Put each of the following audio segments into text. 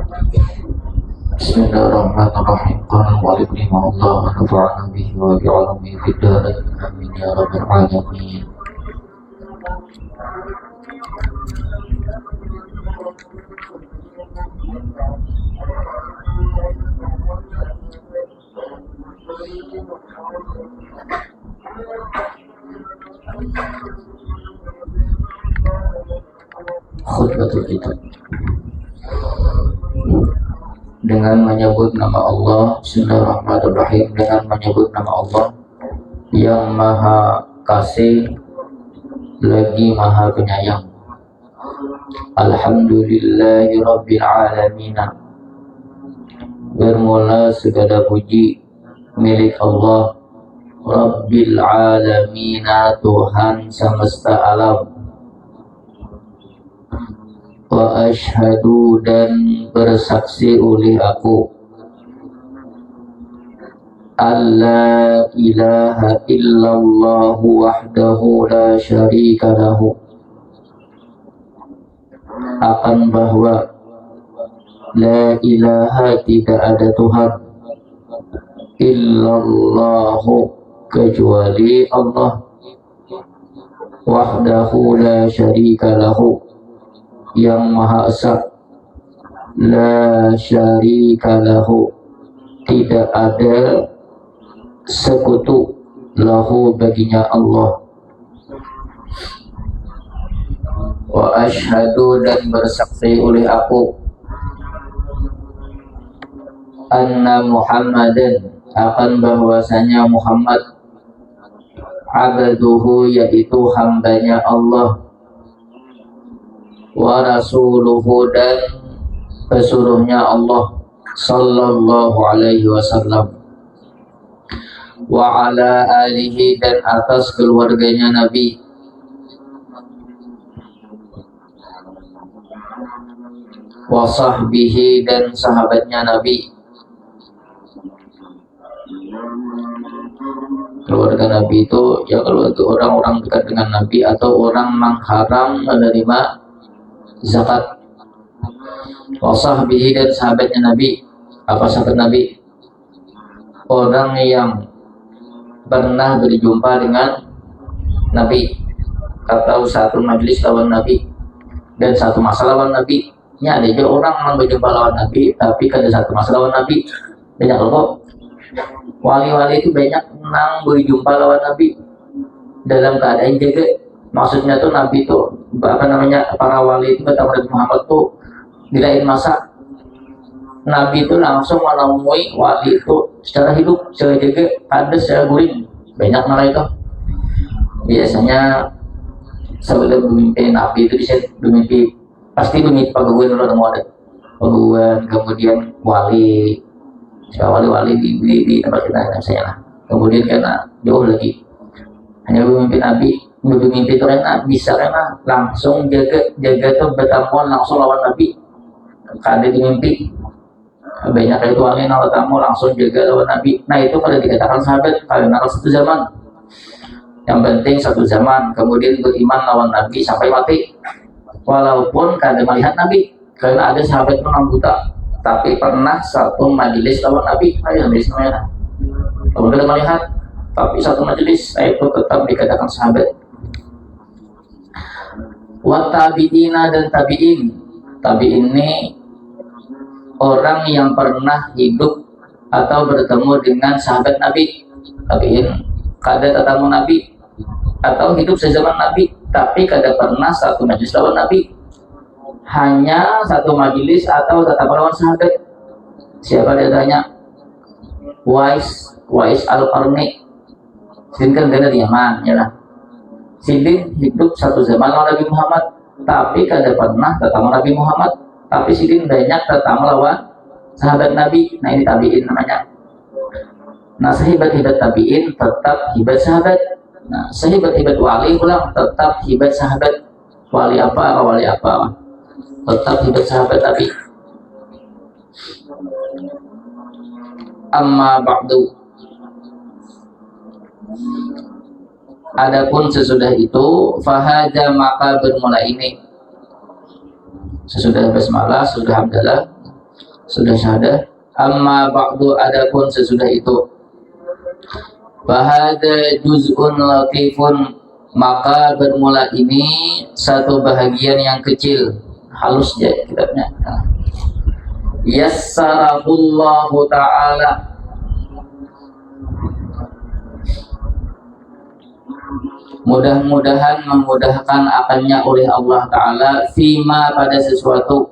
Bismillahirrahmanirrahim. Qala al-mu'allif rahimahullah wa nafa'ana bihi wa bi'ulumihi fid dharain. Amin ya rabbal alamin. Khutbatul kitab. Dengan menyebut nama Allah, Bismillahirrahmanirrahim, dengan menyebut nama Allah yang maha kasih lagi maha penyayang. Alhamdulillahi rabbil alamin. Bermula segala puji milik Allah Rabbil alamin, Tuhan semesta alam. Wa ashhadu, dan bersaksi oleh aku, alla ilaha illallah wahdahu la syarika lahu, akan bahwa la ilaha, tidak ada Tuhan, illallahu, kecuali Allah, wahdahu la syarika lahu, yang maha esa, la syarika lahu, tidak ada sekutu, lahu, baginya Allah. Wa ashhadu, dan bersaksi oleh aku, anna Muhammadan, akan bahwasanya Muhammad, abduhu, yaitu hambanya Allah, wa rasuluhu, dan pesuruhnya Allah, sallallahu alaihi wasallam, wa ala alihi, dan atas keluarganya Nabi, wa sahbihi, dan sahabatnya Nabi. Keluarga Nabi itu ya keluarga orang-orang dekat dengan Nabi atau orang mengharam menerima zakat. Wa sahbihi, dan sahabatnya Nabi. Apa sahabat Nabi? Orang yang pernah berjumpa dengan Nabi atau satu majelis lawan Nabi dan satu masa lawan Nabi. Ya, ada juga orang yang berjumpa lawan Nabi tapi kada satu masa lawan Nabi. Banyak kok. Wali-wali itu banyak nang berjumpa lawan Nabi dalam keadaan jaga. Maksudnya tuh Nabi itu para wali itu kata Nabi Muhammad tuh di lain masa Nabi itu langsung menemui wali itu secara hidup, secara jaga, ada secara guring. Banyak mereka biasanya sebelum memimpin Nabi itu bisa memimpin, pasti memimpin pegawai dulu ada pegawai, kemudian wali, wali di tempat kita saya lah. Kemudian karena jauh lagi hanya memimpin Nabi. Mimpi itu enak, bisa enak langsung jaga tuh bertamu langsung lawan Nabi. Kada dimimpi banyak itu wali nang tamu langsung jaga lawan Nabi. Nah itu kalau dikatakan sahabat, karena satu zaman. Yang penting satu zaman, kemudian beriman lawan Nabi sampai mati. Walaupun kada melihat Nabi, karena ada sahabat yang buta, tapi pernah satu majelis lawan Nabi. Ayo majelis namanya. Kalau kada melihat, tapi satu majelis, itu tetap dikatakan sahabat. Wa tabi'ina, dan tabi'in. Tabi'in ini orang yang pernah hidup atau bertemu dengan sahabat Nabi. Tabi'in kada ketemu Nabi atau hidup sezaman Nabi tapi kada pernah satu majelis lawan Nabi. Hanya satu majelis atau tetap lawan sahabat. Siapa dia tanya? Wais Al-Qarni. Sidin kada di Yaman, ya lah. Sidin hidup satu zaman lawan Nabi Muhammad, tapi kada pernah ketemu Nabi Muhammad. Tapi Sidin banyak ketemu lawan sahabat Nabi. Nah ini tabi'in namanya. Nah sahabat-sahabat tabi'in tetap hibat sahabat. Nah sahabat-sahabat wali pulang tetap hibat sahabat. Wali apa tetap hibat sahabat Nabi. Amma ba'du, adapun sesudah itu, fahada, maka bermula ini. Sesudah basmalah, sudah hamdalah, sudah syahadah. Amma ba'du, adapun sesudah itu, bahada juz'un latifun, maka bermula ini satu bahagian yang kecil, halus ya kitabnya. Yassarahullahu ta'ala, mudah-mudahan memudahkan akannya oleh Allah Ta'ala, fima pada sesuatu,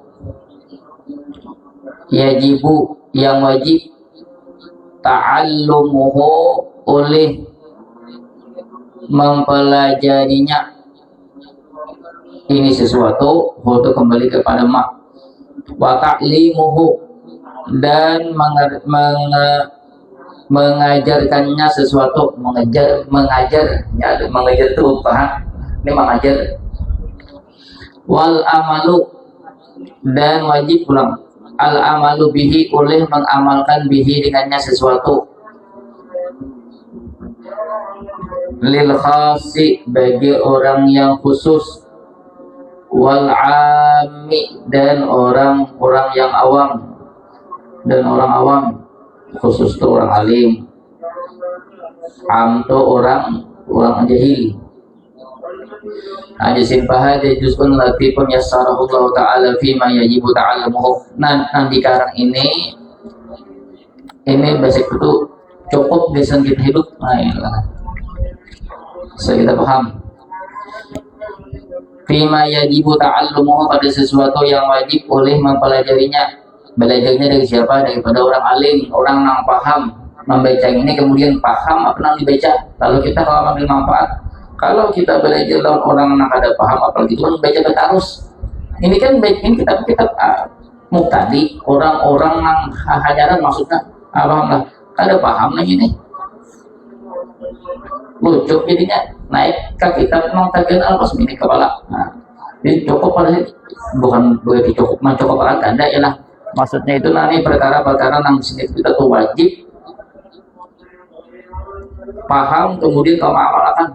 yajibu yang wajib, ta'allumuhu oleh mempelajarinya. Ini sesuatu, itu kembali kepada mak. Wa ta'limuhu, dan mengajarkannya sesuatu, mengajar ya, mengajar itu paham, ini mengajar. Wal amalu, dan wajib pulang, al amalu bihi, oleh mengamalkan bihi dengannya sesuatu, lil khasi, bagi orang yang khusus, wal ami, dan orang-orang yang awam, dan orang awam, khusus itu orang alim, am itu orang jahil. Ajisin bahada juz'un latifun yassarahullahu ta'ala fima yajibu ta'alamuhu. Nah, di karang ini basic itu cukup bisa kita hidup. Nah, bisa kita paham. Fima yajibu ta'allumuhu, pada sesuatu yang wajib oleh mempelajarinya. Belajarnya dari siapa? Daripada orang alim, orang yang paham membaca ini, kemudian paham apa yang dibaca. Kalau kita kalau ambil manfaat, kalau kita belajar lawan orang yang ada paham, apalagi itu membaca terus. Ini kan ini kitab muktadi, orang-orang yang hajaran, maksudnya apa? Kada paham lagi nih, lucu jadinya naik ke kitab memang tagihan alpas ini kepala. Nah, jadi cukup pada bukan cukup mencukup akan tanda ya lah. Maksudnya itu nanti perkara-perkara yang sini kita tuh wajib paham, kemudian kau amalkan.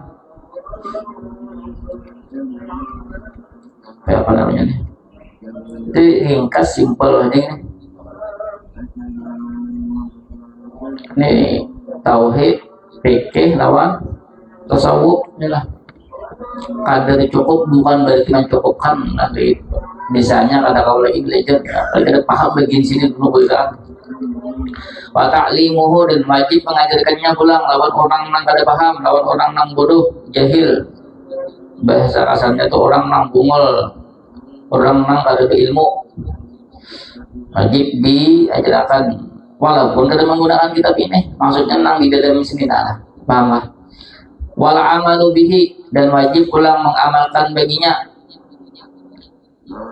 Kayak apa namanya nih? Itu ringkas, simpel aja ini. Ini tauhid, fikih lawan tasawuf, inilah. Kadar cukup bukan berarti mencukupkan nanti. Misalnya kata kau lagi belajar, kalau paham bagian sini dulu bergerak. Wa ta'limuhu, dan wajib mengajarkannya pulang lawan orang yang kada paham, lawan orang yang bodoh, jahil. Bahasa kasarnya itu orang yang bungol, orang yang kada berilmu. Wajib diajarkan, walaupun kada menggunakan kitab ini. Maksudnya nang di dalam sini nah, paham lah. Wal amalu bihi, dan wajib pulang mengamalkan baginya,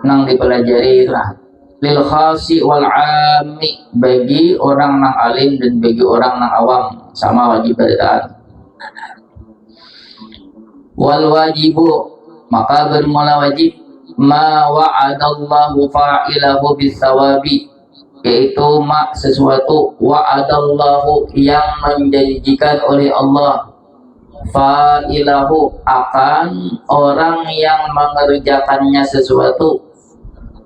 nang dipelajari itulah, lil khasi wal ami, bagi orang nang alim dan bagi orang nang awam, sama wajib bertaat. Wal wajibu, maka bermula wajib, ma wa'adallahu fa'ilahu bisawabi, yaitu sesuatu wa'adallahu, yang menjanjikan oleh Allah, fa'ilahu, akan orang yang mengerjakannya sesuatu.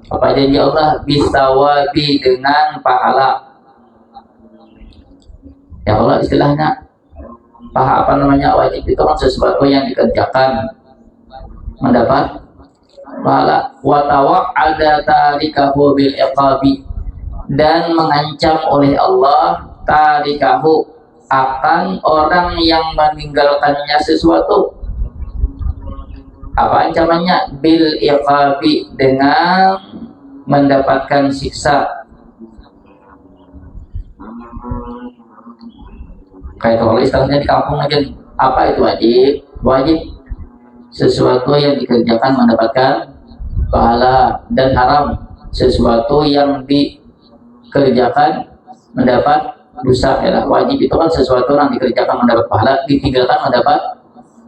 Apa janji Allah? Bisawabi, dengan pahala. Ya Allah istilahnya apa namanya, wajib itu kan sesuatu yang dikerjakan mendapat pahala. Wa tawa'ada tarikahu bil iqabi, dan mengancam oleh Allah tarikahu, akan orang yang meninggalkannya sesuatu. Apa ancamannya? Bil iqabi, dengan mendapatkan siksa. Kayak kalau istilahnya di kampung aja, apa itu wajib? Wajib sesuatu yang dikerjakan mendapatkan pahala, dan haram sesuatu yang dikerjakan mendapat dosa. Ya, wajib itu kan sesuatu yang dikerjakan mendapat pahala, ditinggalkan mendapat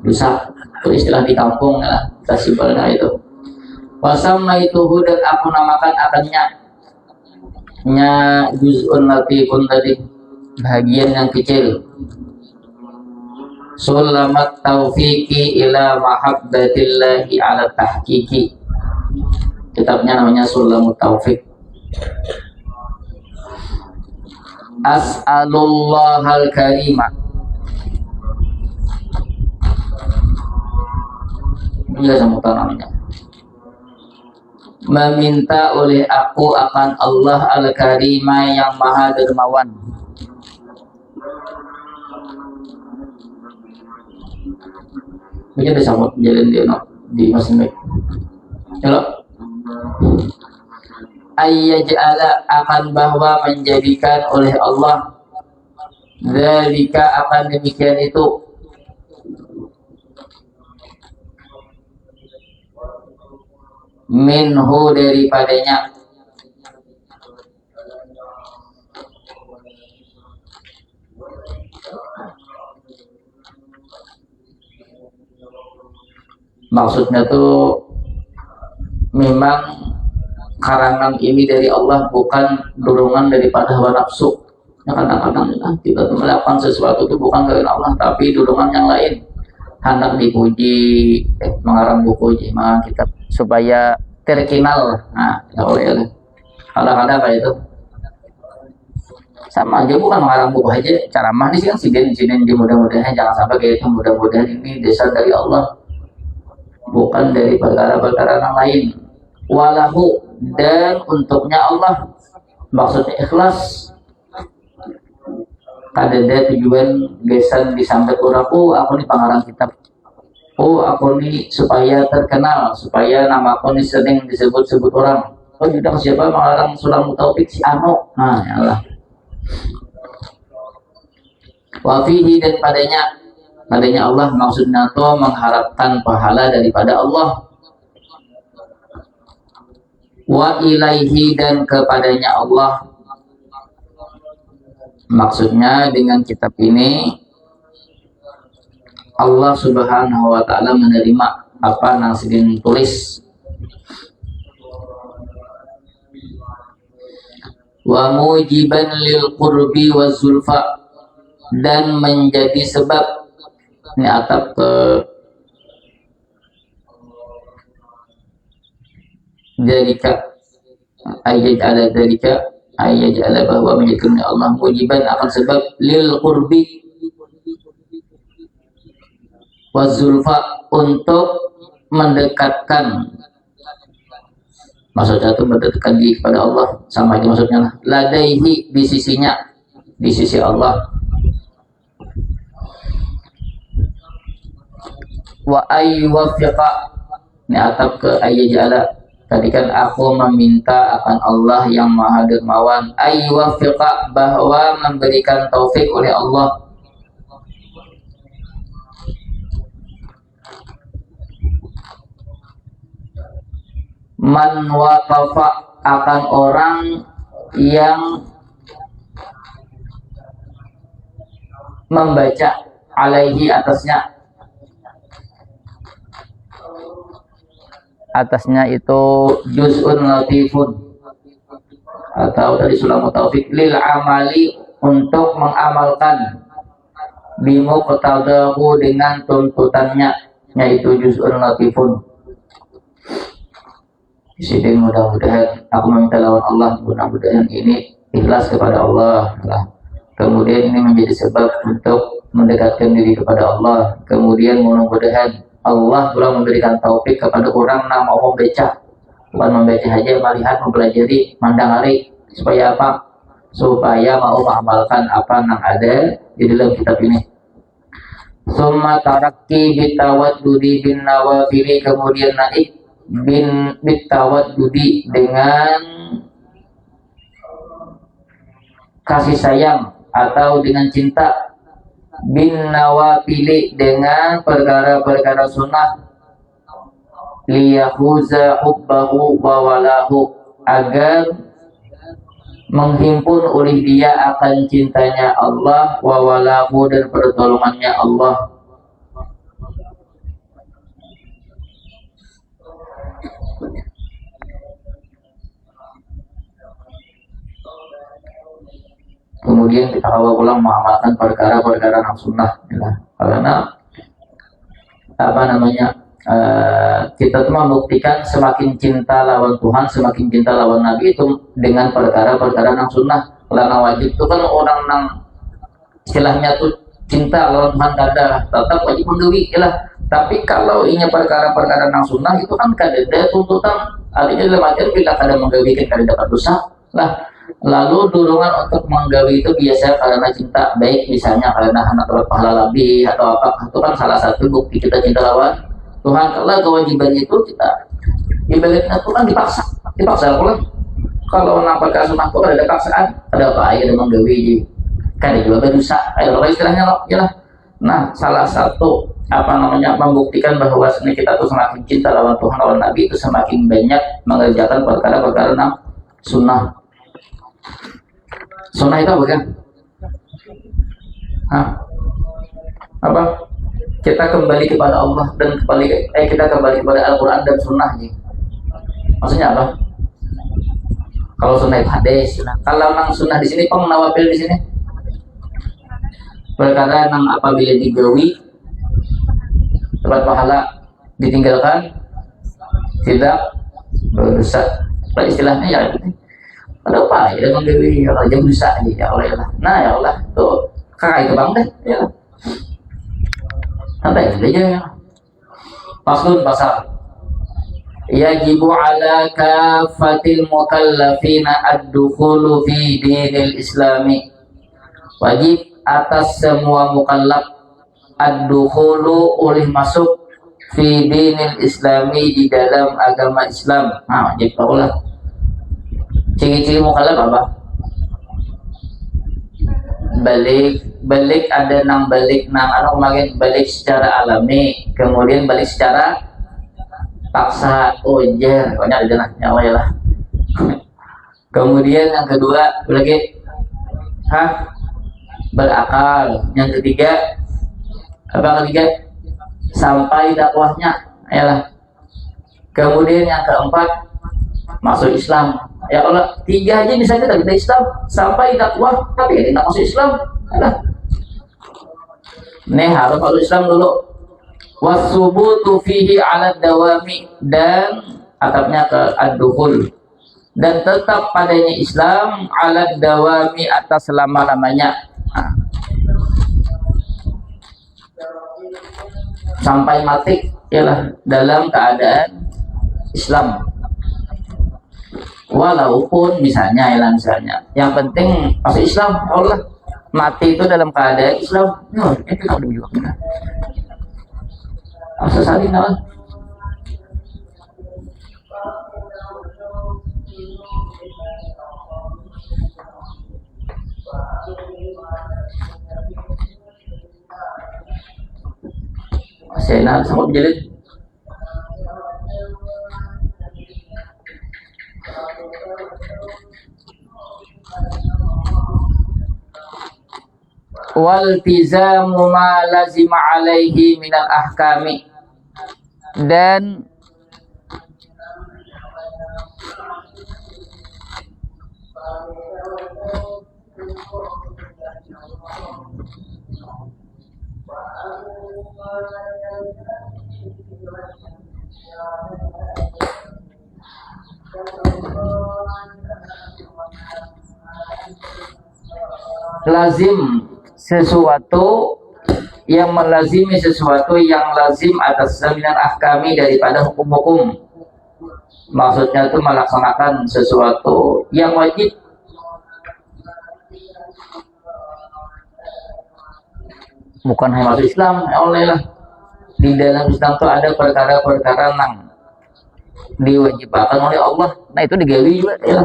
dosa. Itu istilah di kampung ya, kita simpelnya itu. Wasamma itu, dan aku namakan akannya, nya juz'un latifun tadi, bagian yang kecil. Sulamat taufiqi ila mahabbatillahi ala tahqiqi. Kitabnya namanya Sulamut Taufiq. as'alullahal karima. Iya sama namanya. Meminta oleh aku akan Allah al-karima yang maha dermawan. Mungkin bisa mau jalan dia di mesin mic. Halo. Ayyaj'ala akan bahwa menjadikan oleh Allah dzalika akan demikian itu minhu daripadanya maksudnya tuh memang karangan ini dari Allah, bukan dorongan daripada hawa nafsu. Kadang-kadang kita melakukan sesuatu itu bukan dari Allah tapi dorongan yang lain, hendak dipuji, mengarang buku maka kita supaya terkenal. Nah, ya boleh. Kadang-kadang kayak itu sama aja, bukan mengarang buku aja, ceramah ini kan sini mudah-mudahan jangan sampai kayak itu. Mudah-mudahan ini dasar dari Allah, bukan dari perkara-perkara yang lain. Walahu, dan untuknya Allah, maksudnya ikhlas. Kadada tujuan gesan disampai aku nih pengarang kitab. Aku nih supaya terkenal, supaya nama aku nih sering disebut-sebut orang. Sudah siapa mengarang Sulam Taufik si Ano. Nah, ya Allah. Wafihi, dan padanya Allah, maksudnya tuh mengharapkan pahala daripada Allah. Wa ilaihi, dan kepadanya Allah, maksudnya dengan kitab ini Allah subhanahu wa ta'ala menerima apa yang sedang tulis. Wa mujiban lil qurbi wa zulfa, dan menjadi sebab, ini atap ke dalika, ayyaj'ala dalika, ayyaj'ala bahwa menjadikan Allah mujiban akan sebab lil qurbi wa zulfa, untuk mendekatkan, maksudnya itu mendekatkan diri kepada Allah, sama aja maksudnya ladaihi, di sisinya, di sisi Allah. Wa ayyuwaffiqa, ini atap ke ayyaj'ala. Tadi kan aku meminta akan Allah yang maha dermawan, ayyuwaffiqa, bahwa memberikan taufik oleh Allah. Man waqafa, akan orang yang membaca, alaihi, atasnya itu juz'un latifun, atau dari Sulam Taufik, lil amali, untuk mengamalkan, bimuqtadahu, dengan tuntutannya, yaitu juz'un latifun. Jadi mudah-mudahan aku meminta lawan Allah, mudah-mudahan ini ikhlas kepada Allah. Kemudian ini menjadi sebab untuk mendekatkan diri kepada Allah. Kemudian mudah-mudahan Allah telah memberikan taufik kepada orang yang mau membaca, bukan membaca saja, melihat, mempelajari, mandang hari, supaya apa? Supaya mau mengamalkan apa yang ada di dalam kitab ini. Summa tarakki bitawaddudi bin nawafili, kemudian naik bin bitawaddudi, dengan kasih sayang atau dengan cinta, bin nawafili, dengan perkara-perkara sunnah, liyahuza hubbahu wa walahu, agar menghimpun oleh dia akan cintanya Allah, wa walahu, dan pertolongannya Allah. Kemudian kita ulang mengamalkan perkara-perkara yang sunnah, ya. Karena apa namanya, kita tuh membuktikan semakin cinta lawan Tuhan, semakin cinta lawan Nabi itu dengan perkara-perkara yang sunnah. Karena wajib itu kan orang yang istilahnya tuh cinta lawan Tuhan kada tetap wajib menggawi lah. Tapi kalau ini perkara-perkara nang sunnah itu kan kada ada tuntutan, artinya dalam artian bila kada menggawi kada dapat dosa lah. Lalu dorongan untuk menggawi itu biasa karena cinta, baik misalnya karena anak dapat pahala lebih atau apa, itu kan salah satu bukti kita cinta lawan Tuhan. Kalau kewajiban itu kita ibaratnya itu kan dipaksa pula. Kalau nampak ke sunnah itu ada paksaan, ada apa ya dengan gawi kan juga berdosa kayak apa istilahnya loh ya lah. Nah, salah satu membuktikan bahwa kita tuh semakin cinta lawan Tuhan lawan Nabi itu semakin banyak mengerjakan perkara-perkara sunnah. Sunnah itu apa kan? Apa? Kita kembali kepada Allah dan kita kembali kepada Al-Quran dan Sunnah nih. Maksudnya apa? Kalau sunnah itu hadis, kalau nang sunnah di sini, nawafil di sini, perkara nang apabila digawi dapat pahala, ditinggalkan tidak berdosa. Istilahnya ya, ada apa ya dengan gawi ya Allah dosa ya Allah. Nah ya Allah tuh kakak itu bang deh ya. Santai aja ya. Paslon pasal. Yajibu ala kafatil mukallafina ad-dukhulu fi dinil islami. Wajib atas semua mukallaf ad-dukhulu oleh masuk fi dinil islami di dalam agama Islam. Nah, wajib tahulah. Ciri-ciri mukallaf apa? Balik ada balik kemarin balik secara alami, kemudian balik secara paksa ujar banyak ada nyawa ya lah. Kemudian yang kedua lagi berakal. Yang ketiga sampai dakwahnya ya lah. Kemudian yang keempat masuk Islam ya Allah. 3 aja misalnya kita Islam sampai dakwah tapi tidak masuk Islam ya lah. Nih harus masuk Islam dulu. Wasubutu fihi ala dawami, dan atapnya ke ad-dukhul, dan tetap padanya Islam ala dawami atas selama-lamanya. Sampai mati ialah dalam keadaan Islam. Walaupun misalnya yang penting masuk Islam, Allah mati itu dalam keadaan Islam. Itu udah juga. Asa salin na masih na sanggup jilid. Wal tizamu ma lazima alaihi minal ahkami, dan lazim sesuatu yang melazimi sesuatu yang lazim atas minan ahkami daripada hukum-hukum. Maksudnya itu melaksanakan sesuatu yang wajib. Bukan hanya masuk Islam, ya Allah lah. Di dalam Islam itu ada perkara-perkara yang diwajibkan oleh Allah. Nah itu digawi juga ya.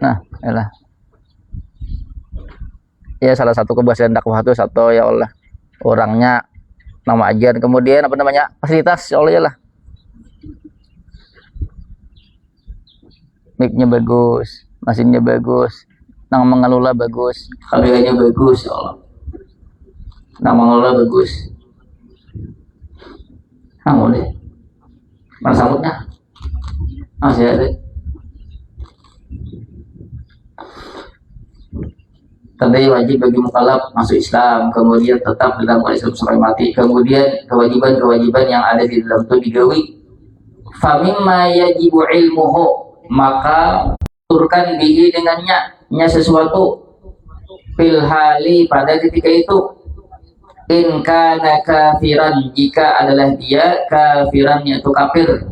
Nah, yalah. Ya salah satu keberhasilan dakwah itu satu ya Allah, orangnya nama ajar, kemudian fasilitas ya Allah ya lah. Mic-nya bagus, mesinnya bagus, nang mengelola bagus, kameranya bagus ya Allah. Nang mengelola bagus. Nah, boleh. Mana sambutnya? Masih ada. tandai wajib bagi mukallaf masuk Islam, kemudian tetap dalam Islam sampai mati, kemudian kewajiban-kewajiban yang ada di dalam itu digawi. Famimma yajibu ilmuhu, maka turkan bihi dengannya sesuatu fil hali pada ketika itu, in kana kafiran, jika adalah dia kafiran yaitu kafir,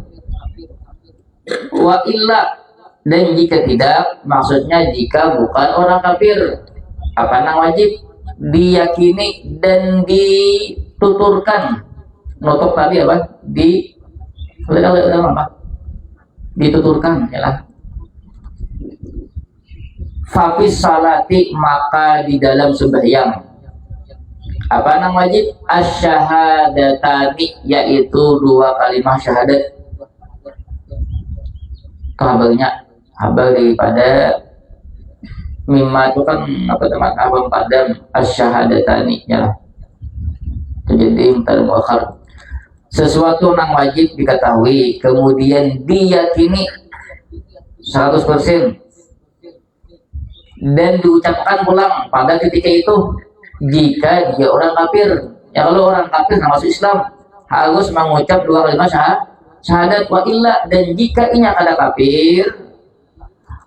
wa illa, dan jika tidak, maksudnya jika bukan orang kafir, apa yang wajib diyakini dan dituturkan. Notok tadi apa? Dituturkan ya. Fafis salati, maka di dalam sembahyang apa yang wajib? Asyahadatani, yaitu dua kalimat syahadat. Kabarnya habar daripada mimma itu kan apa teman abang padam asyahadatani ya. Jadi mutar muakhar, sesuatu yang wajib diketahui kemudian diyakini 100% dan diucapkan pulang pada ketika itu jika dia orang kafir. Ya kalau orang kafir nggak masuk Islam harus mengucap dua kalimat syahadat. Wa illa, dan jika inya ada kafir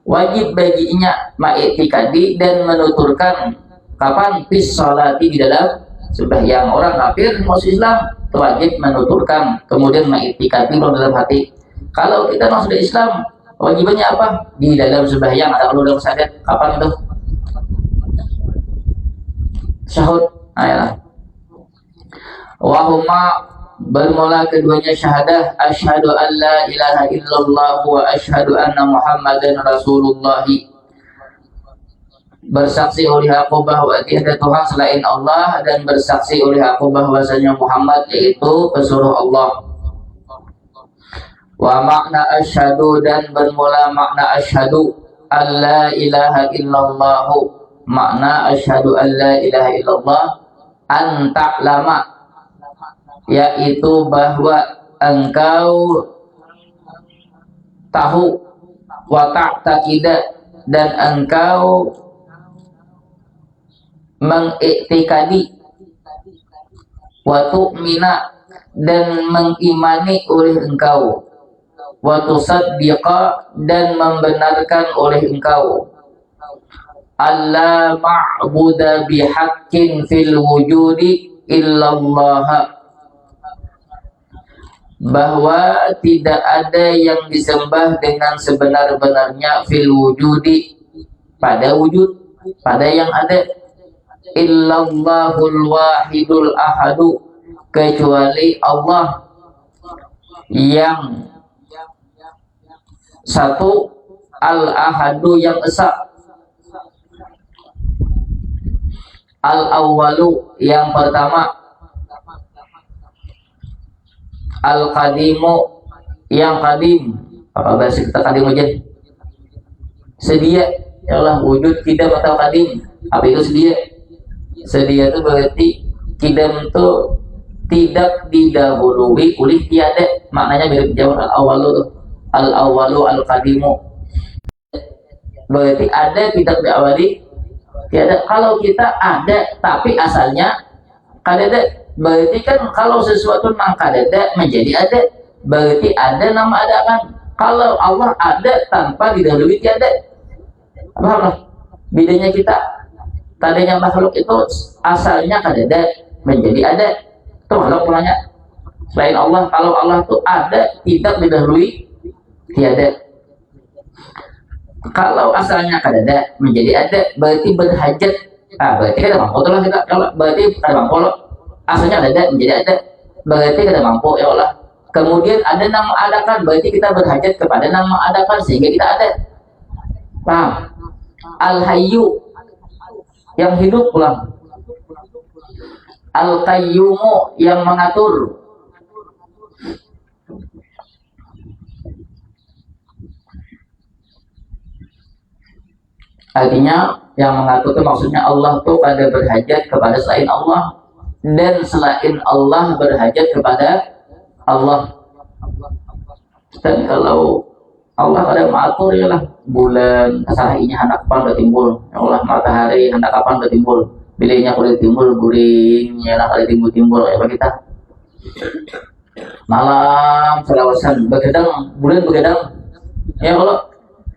wajib baginya ma'iktikadi dan menuturkan kapan fis salati di dalam sembahyang. Orang kafir masuk Islam wajib menuturkan kemudian ma'iktikadi dalam hati. Kalau kita masuk Islam wajibannya apa? Di dalam sembahyang. Ada kalau dalam syahadat kapan itu? Syahud. Ayolah. Wahuma, bermula keduanya syahadah, asyhadu an la ilaha illallah wa asyhadu anna muhammadan rasulullah, bersaksi oleh aku bahwa tiada Tuhan selain Allah dan bersaksi oleh aku bahwasanya Muhammad yaitu pesuruh Allah. Wa makna asyhadu, dan bermula makna asyhadu an la ilaha illallah, makna asyhadu an la ilaha illallah an ta'lama, yaitu bahwa engkau tahu, wa ta'taqida, dan engkau mengiktikadi, wa tu'mina, dan mengimani oleh engkau, wa tusaddiqa, dan membenarkan oleh engkau, alla ma'buda bihaqqin fil wujudi illallah, bahwa tidak ada yang disembah dengan sebenar-benarnya fil wujudi, pada wujud, pada yang ada, illallahul wahidul ahadu, kecuali Allah yang satu, al-ahadu yang esa, al-awwalu yang pertama, al-qadimu yang qadim. Apa bahasa kita qadim aja? Sedia, yalah wujud kidam atau qadim. Apa itu sedia? Sedia itu berarti kidam itu tidak didahului oleh tiada. Maknanya mirip jauh al-awwalu, al-awwalu al-qadimu. Berarti ada tidak diawali tiada. Kalau kita ada tapi asalnya kadada, berarti kan kalau sesuatu yang kadada menjadi ada, berarti ada nama ada kan. Kalau Allah ada tanpa didahului tiada, apa bedanya kita? Tadinya makhluk itu asalnya kadada menjadi ada, itu makhluk namanya. Selain Allah, kalau Allah itu ada tidak didahului tiada. Kalau asalnya kadada menjadi ada, berarti berhajat. Berarti kita mampu lah kita. Kalau berarti ada mampu loh. Asalnya ada menjadi ada, berarti kita mampu ya Allah. Kemudian ada nama adakan, berarti kita berhajat kepada nama adakan sehingga kita ada. Paham? Al-hayyu yang hidup pulang, al-qayyumu yang mengatur, artinya yang mengatur itu maksudnya Allah tuh pada berhajat kepada selain Allah, dan selain Allah berhajat kepada Allah. Dan kalau Allah kadang mengatur ya lah bulan sahinya hendak kapan udah timbul, ya Allah matahari hendak kapan udah timbul, bilihnya kulit timbul guring ya lah kali timbul ya kita malam selawasan begadang bulan begadang ya Allah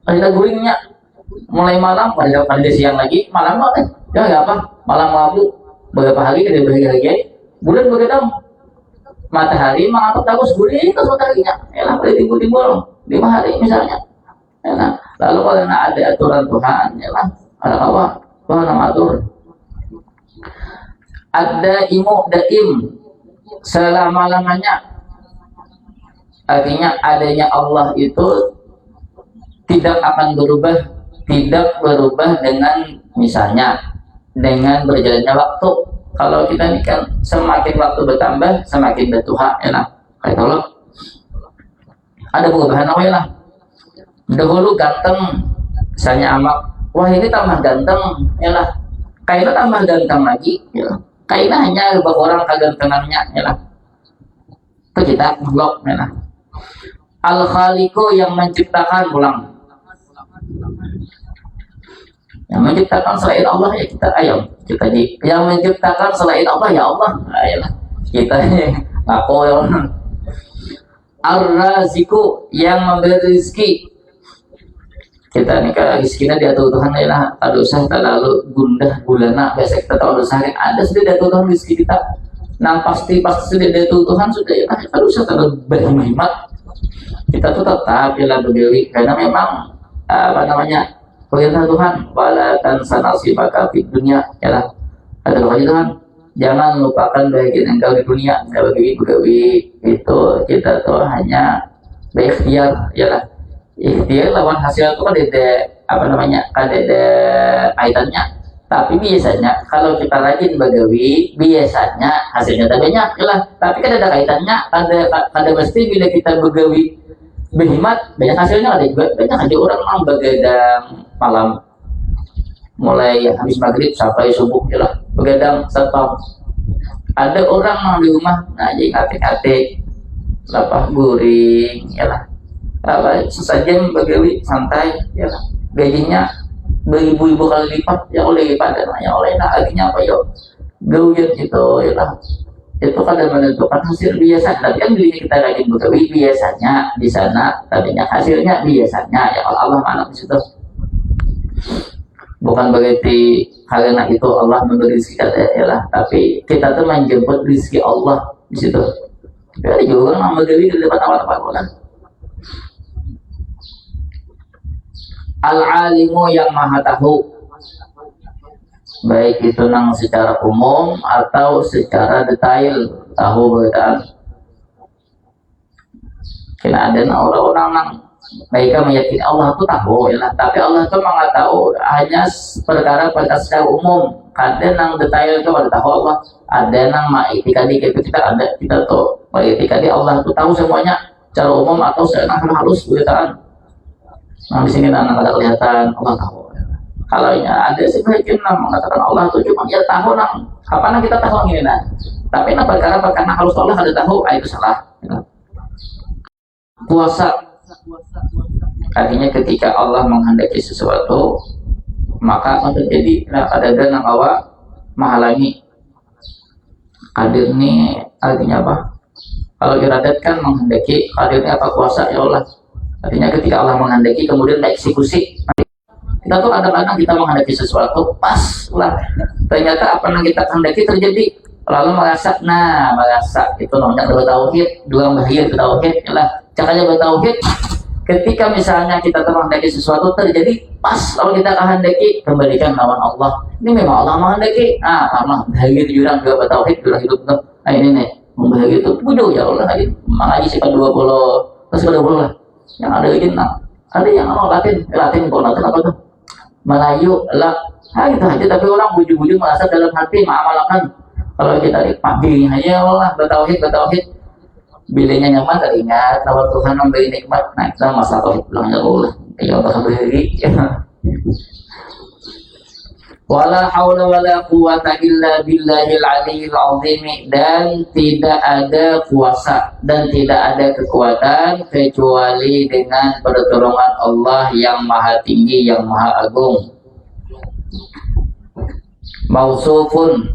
kita guringnya mulai malam pada siang lagi malam banget ya nggak apa malam mabuk beberapa hari ke beberapa hari bulan begadang matahari mengatur terus guring terus mataharinya ya lah kali timbul 5 hari misalnya ya nah. Lalu kalau ada aturan Tuhan ya lah ada apa Tuhan mengatur ada imu daim selama-lamanya, artinya adanya Allah itu tidak akan berubah dengan misalnya dengan berjalannya waktu. Kalau kita ini kan semakin waktu bertambah semakin bertuha ya lah kayak tolong ada perubahan apa ya lah dahulu ganteng misalnya amak wah ini tambah ganteng ya lah kayaknya tambah ganteng lagi ya kayaknya hanya beberapa orang kegantengannya ya lah itu kita makhluk ya lah al-khaliqu yang menciptakan ulang yang menciptakan selain Allah ya kita ayam kita di yang menciptakan selain Allah ya Allah ayolah kita ngaku ya Ar-Raziku yang memberi rezeki kita nih kalau rezekinya diatur Tuhan ya lah ada usah terlalu gundah gulana biasa kita tahu usaha ada sudah diatur Tuhan rezeki kita nah pasti sudah diatur Tuhan sudah ya lah ada usah terlalu berhemat kita tuh tetap ya lah berdewi karena memang apa namanya perintah Tuhan wala tansa nasibaka fid dunya ya lah ada doa Tuhan jangan lupakan bagian engkau di dunia begawi itu kita tuh hanya berikhtiar ya lah ikhtiar lawan hasil itu kan ada apa namanya ada kaitannya tapi biasanya kalau kita rajin begawi biasanya hasilnya tak banyak ya lah tapi kan ada kaitannya ada mesti bila kita begawi berhemat banyak hasilnya ada juga banyak aja orang mau begadang malam mulai habis maghrib sampai subuh ya lah begadang setop ada orang mau di rumah ngaji atik-atik lapah guring ya lah apa sesajen begawi santai ya lah gajinya beribu-ibu kali lipat ya oleh pada ya oleh nah artinya apa yuk gawian itu ya lah itu kadang menentukan hasil biasa tapi kan dirinya kita rajin begawi biasanya di sana tadinya hasilnya biasanya ya Allah mana di situ bukan berarti karena itu Allah memberi rezeki kita lah tapi kita tuh menjemput rezeki Allah di situ jadi juga orang memberi di depan awal-awal kan al-alimu yang maha tahu baik itu nang secara umum atau secara detail tahu berita kena ada orang-orang nang mereka meyakini Allah itu tahu ya lah tapi Allah itu nggak tahu hanya perkara secara umum ada nang detail itu ada tahu Allah ada nang maitikadi kita ada kita tuh maitikadi Allah itu tahu semuanya secara umum atau secara halus beritaan nah di sini nang ada kelihatan Allah tahu kalau ya ada sebagian nang mengatakan Allah itu cuma ya tahu nang kapan kita tahu ini nah tapi nang perkara halus Allah ada tahu itu salah ya. Puasa artinya ketika Allah menghendaki sesuatu maka akan terjadi ada nang awak menghalangi hadir ini artinya apa kalau iradat kan menghendaki hadirnya apa kuasa ya Allah artinya ketika Allah menghendaki kemudian eksekusi kita tuh kadang-kadang kita menghendaki sesuatu pas lah ternyata apa yang kita kehendaki terjadi lalu merasa itu namanya bertauhid dua bahaya bertauhid lah caranya bertauhid ketika misalnya kita menghendaki sesuatu terjadi pas lalu kita kehendaki kembalikan lawan Allah ini memang Allah menghendaki karena bahagia itu jurang juga bertauhid jurang hidup tuh ini nih membahagia itu pujuh ya Allah lagi mengaji sekitar 20 terus 20 lah yang ada lagi ada yang mau Latin kalau Latin apa tuh Melayu lah gitu aja tapi orang bujung-bujung merasa dalam hati mengamalkan kalau kita pagi hanya Allah bertauhid bilanya nyaman teringat bahwa Tuhan memberi nikmat nah itu masalah tauhid pulang ya Allah ya Allah beri Wala haula wala quwata illa billahil aliyil azim, dan tidak ada kuasa dan tidak ada kekuatan kecuali dengan pertolongan Allah yang maha tinggi, yang maha agung. Mausufun,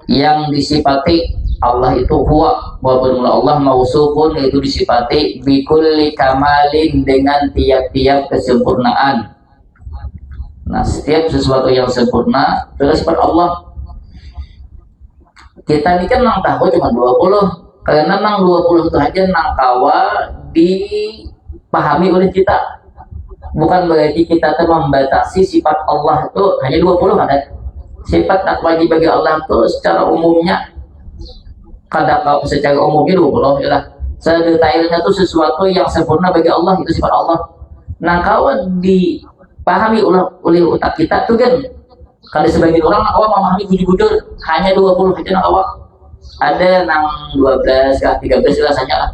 yang disifati Allah itu huwa, walaupun Allah mausufun, itu disifati bikulli kamalin, dengan tiap-tiap kesempurnaan. Nah, setiap sesuatu yang sempurna adalah sifat Allah. Kita ini kan nang tahu cuma 20, karena nang 20 itu aja nang kawa dipahami oleh kita. Bukan berarti kita tuh membatasi sifat Allah itu hanya 20 ada. Sifat tak wajib bagi Allah itu secara umumnya, secara umumnya 20 ya lah. Sedetailnya itu sesuatu yang sempurna bagi Allah, itu sifat Allah. Nah, kawan dipahami oleh otak kita tuh kan, kalau sebagian orang awak memahami bujur-bujur hanya 20 aja nak awak. Ada nang 12 kah 13 rasanya lah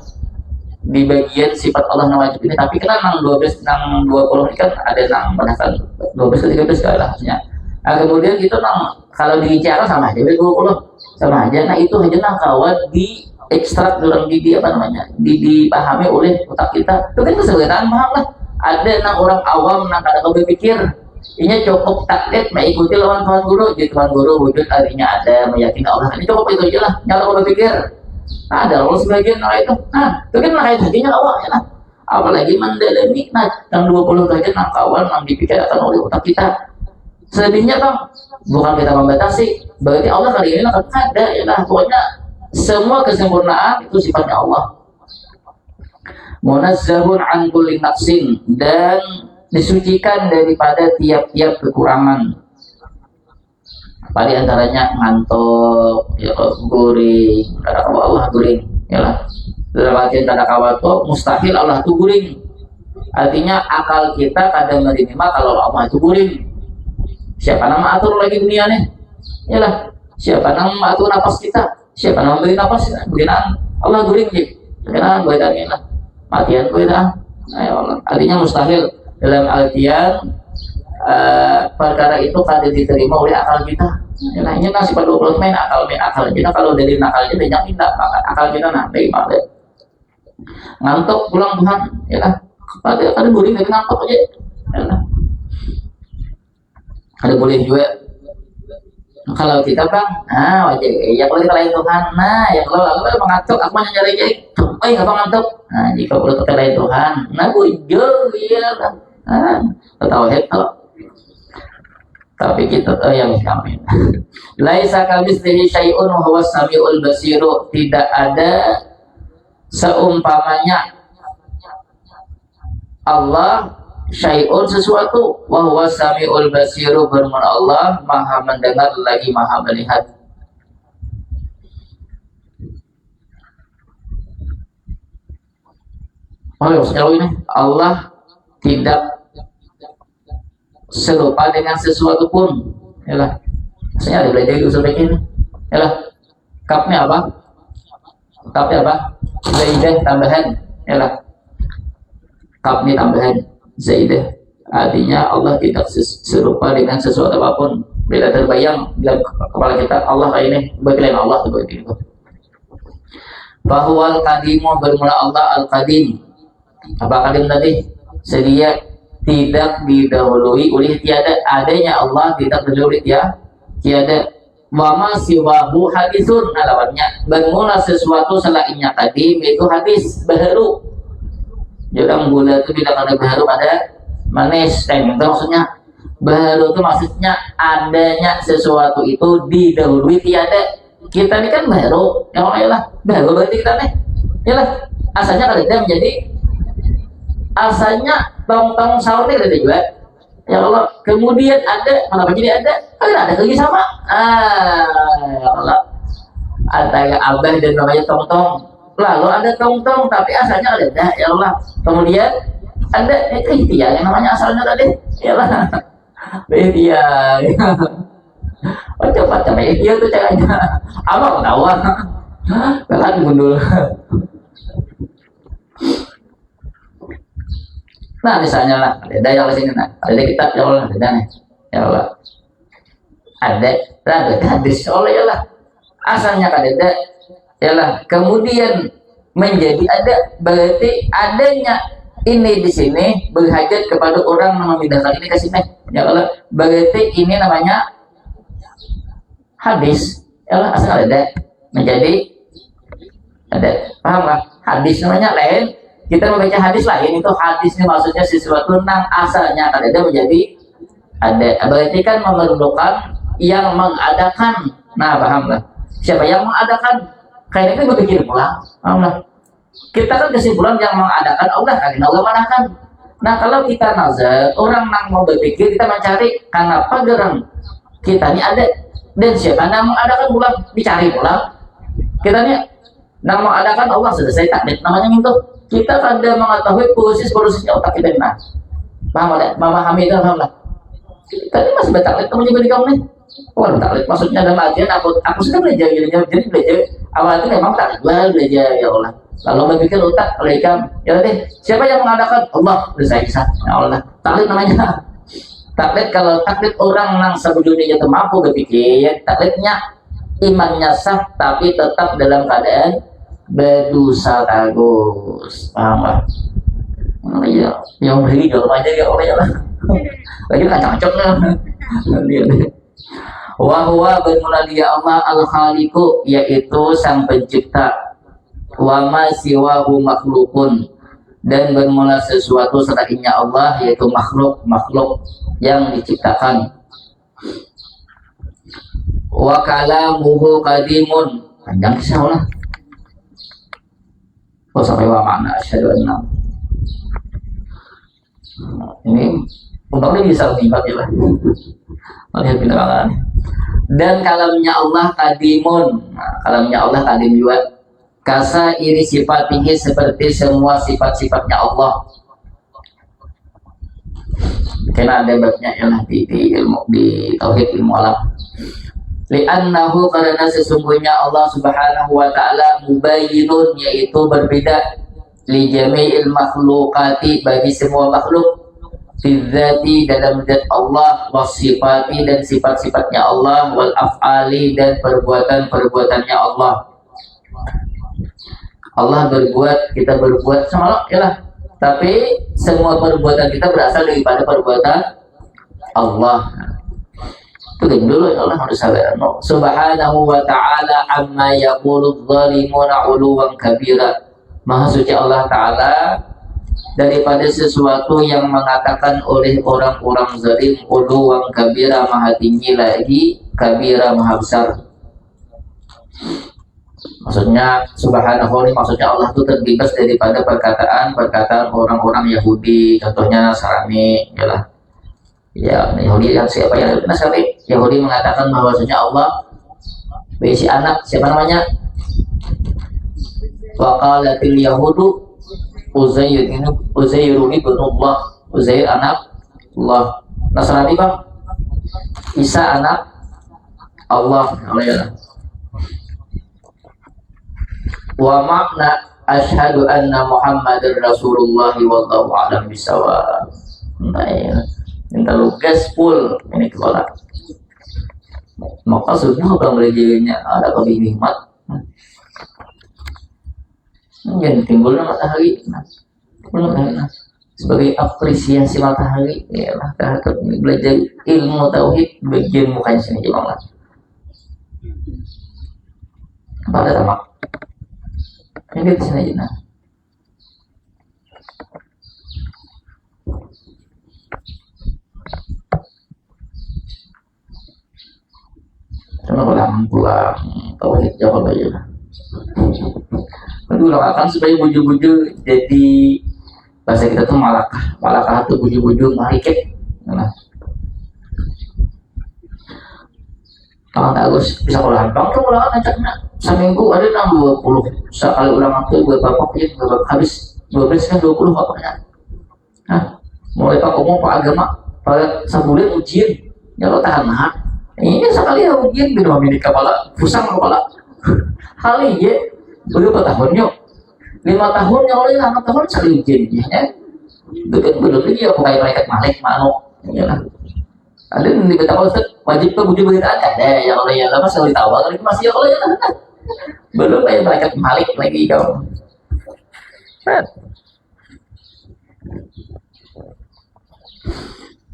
di bagian sifat Allah yang wajib ini, tapi kan nang 12 nang 20 ini kan ada nang bahkan 12 ke 13 kali lah maksudnya. Nah, kemudian itu nang kalau dibicara sama aja 20 sama aja. Nah, itu hanya nang kawan di ekstrak dalam apa namanya dipahami oleh otak kita. Itu kan kesulitan paham lah. Ada nang orang awam nang kada berpikir, ini cukup taklid mengikuti lawan Tuhan Guru. Jadi Tuhan Guru wujud artinya ada, meyakini Allah. Ini cukup itu aja lah. Kalau berpikir, nah ada Allah sebagian orang itu. Nah, itu kan nakait hatinya awak ya lah. Apalagi mendalami, nah yang 20 saja nang kawan nang dipikirkan oleh otak kita. Selebihnya kan bukan kita membatasi. Berarti Allah kali ini akan ada ya lah. Pokoknya semua kesempurnaan itu sifatnya Allah. Munazzahun an kulli naqsin, dan disucikan daripada tiap-tiap kekurangan. Apa di antaranya ngantuk, ya guring, kada kawa Allah guring, ya lah. Dalam artian kada kawa itu mustahil Allah itu guring. Artinya akal kita kadang menerima kalau Allah itu guring. Siapa nama atur lagi dunia nih? Ya lah. Siapa nama atur nafas kita? Siapa nama beri nafas? Beginian Allah guring gitu. Beginian badannya lah. Matian gue dah. Ayo Allah. Artinya mustahil. Dalam artian perkara itu kada diterima oleh akal kita. Ya lah, ini nasib 20 main akal kita, kalau dari nakalnya banyak tidak, maka akal kita nanti malah ngantuk pulang Tuhan. Ya lah. Ada guring dari ngantuk aja. Ya lah. Ada boleh juga kalau kita bang, wajib ya kalau kita lain Tuhan, nah ya kalau aku mengantuk, aku hanya nyari jadi, nggak mengantuk. Nah jika perlu kita lain Tuhan, nah bujur ya kan, tahu kalau tapi kita yang kami laisa kamitslihi syai'un wa huwas samiul basiru, tidak ada seumpamanya Allah syai'un sesuatu, wa huwa samiul basiru, bermula Allah maha mendengar lagi maha melihat. Sejauh ini Allah tidak serupa dengan sesuatu pun. Yalah. Maksudnya ada belajar usul begini. Yalah. Kapnya apa? Kapnya apa? Zaidah tambahan. Yalah. Kapnya tambahan. Zaidah, artinya Allah tidak serupa dengan sesuatu apapun. Bila terbayang dalam kepala kita Allah kayak ini, bagaimana Allah seperti itu. Bahwa al-qadimu, bermula Allah al-qadim. Apa qadim tadi? Sedia tidak didahului oleh tiada. Adanya Allah tidak didahului tiada. Wa ma siwahu hadisun, lawannya bermula sesuatu selainnya qadim itu hadis baru. Jadi gula itu bila ada baru pada manis, itu maksudnya baru itu maksudnya adanya sesuatu itu didahului tiada. Kita ini kan baru, ya Allah lah, baru berarti kita nih, ya lah. Asalnya kada menjadi, asalnya tong-tong sahur ini ada juga, ya Allah. Kemudian ada, kenapa jadi ada? Ada lagi sama, ya Allah. Ada abah dan namanya tong-tong. Lalu ada tong-tong tapi asalnya ada ya Allah. Kemudian ada ikhtiar yang namanya asalnya tadi ya Allah. Ikhtiar. Oh coba ikhtiar itu caranya. Apa tahu? Berat gundul. Nah misalnya lah ada yang di sini, nah ada kitab ya Allah, ada nih ya Allah. ada raga hadis oleh lah asalnya kan ada yalah kemudian menjadi ada berarti adanya ini di sini berhajat kepada orang yang memindahkan ini ke sini ya Allah berarti ini namanya hadis ya Allah asal ada menjadi ada paham lah hadis namanya lain kita membaca hadis lain itu hadis ini maksudnya sesuatu yang asalnya kan ada menjadi ada berarti kan memerlukan yang mengadakan nah paham lah siapa yang mengadakan kayaknya kan berpikir pula paham lah kita kan kesimpulan yang mengadakan Allah kan Allah mengadakan nah kalau kita nazar orang yang mau berpikir kita mencari kenapa gerang kita ini ada dan siapa yang mengadakan pula dicari pula kita ini yang mengadakan Allah selesai takdir namanya itu kita kada mengetahui proses-prosesnya otak kita nah paham ada Mama Hamidah paham lah tadi masih bertaklit kamu juga di kamu nih oh taklit maksudnya dalam artian aku sudah belajar jadi belajar awalnya memang taklit belajar ya Allah lalu berpikir otak alaikam ya deh siapa yang mengadakan Allah udah saya bisa ya Allah taklit namanya taklit kalau taklit orang yang sebelumnya itu mampu berpikir taklitnya imannya sah tapi tetap dalam keadaan berdosa bagus paham lah iya yang beri kalau aja ya Allah ya lah lagi kan cocoknya wahwa bermula dia Allah al-khaliqu yaitu sang pencipta wa ma siwahu makhlukun dan bermula sesuatu selainnya Allah yaitu makhluk yang diciptakan wa kalamuhu qadimun panjang kisah Allah sampai wa makna asyhadu anna ini umpamanya bisa lebih ya lah melihat penerangan dan kalamnya Allah qadimun nah, kalamnya Allah qadim juga kasa iri sifat tinggi seperti semua sifat-sifatnya Allah karena ada babnya ialah di ilmu di tauhid ilmu alam li'annahu karena sesungguhnya Allah subhanahu wa ta'ala mubayyinun yaitu berbeda li jami'il makhlukati bagi semua makhluk fidzati dalam zat Allah wasifati dan sifat-sifatnya Allah wal af'ali dan perbuatan-perbuatannya Allah Allah berbuat kita berbuat sama Allah tapi semua perbuatan kita berasal daripada perbuatan Allah itu dulu Allah harus sabar subhanahu wa ta'ala amma yaqulu adh-dhalimuna 'uluwan kabira maha suci Allah ta'ala daripada sesuatu yang mengatakan oleh orang-orang zalim uluwan kabira maha tinggi lagi kabira maha besar maksudnya subhanahu ini maksudnya Allah itu terbebas daripada perkataan orang-orang Yahudi contohnya Nasrani yalah ya Yahudi yang siapa yang Nasrani Yahudi mengatakan bahwasanya Allah berisi anak siapa namanya wa qalatil yahudu Uzair ibn Allah Uzair anak Allah Nasrani bang Isa anak Allah wa makna asyhadu anna Muhammadar Rasulullah wallahu a'lam bisawab minta lugas full ini kelola maka sudah kalau belajarnya ada lebih nikmat yang timbulnya matahari sebagai apresiasi matahari ya lah terhadap belajar ilmu tauhid bagian mukanya sini juga apa ada tamak ini di sini aja cuma pulang tauhid jawab aja dulu akan supaya buju-buju jadi bahasa kita tuh malakah tuh buju-buju mariket nah kalau bagus bisa ulangan bang tuh ulangan ajaknya seminggu ada 20 sekali ulangan tuh berapa ya habis 12 kan 20 apanya nah mulai pak umum pak agama pada sebulan ujian ya lo tahan nah ini sekali ya ujian beda milik kepala pusang kepala hal ini berapa tahun yuk 5 tahun ya oleh 6 tahun sekali ujian ya itu kan belum lagi ya pakai malaikat malik manuk ya lah Ada yang dikatakan Ustaz, wajib ke bujur begitu ada. Ya kalau yang lama selalu tahu kalau itu masih ya kalau yang belum kayak malaikat Malik lagi kau.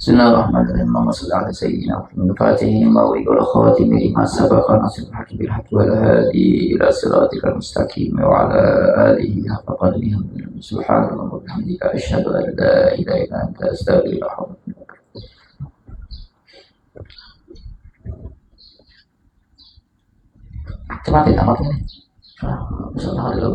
بسم الله الرحمن الرحيم اللهم صل على سيدنا محمد الفاتح لما أغلق والخاتم لما سبق ناصر الحق بالحق والهادي إلى صراطك المستقيم وعلى آله حق قدره سبحان الله وبحمدك أشهد أن لا إله إلا أنت أستغفرك. Cepat ya tamatnya nih. Masalah ada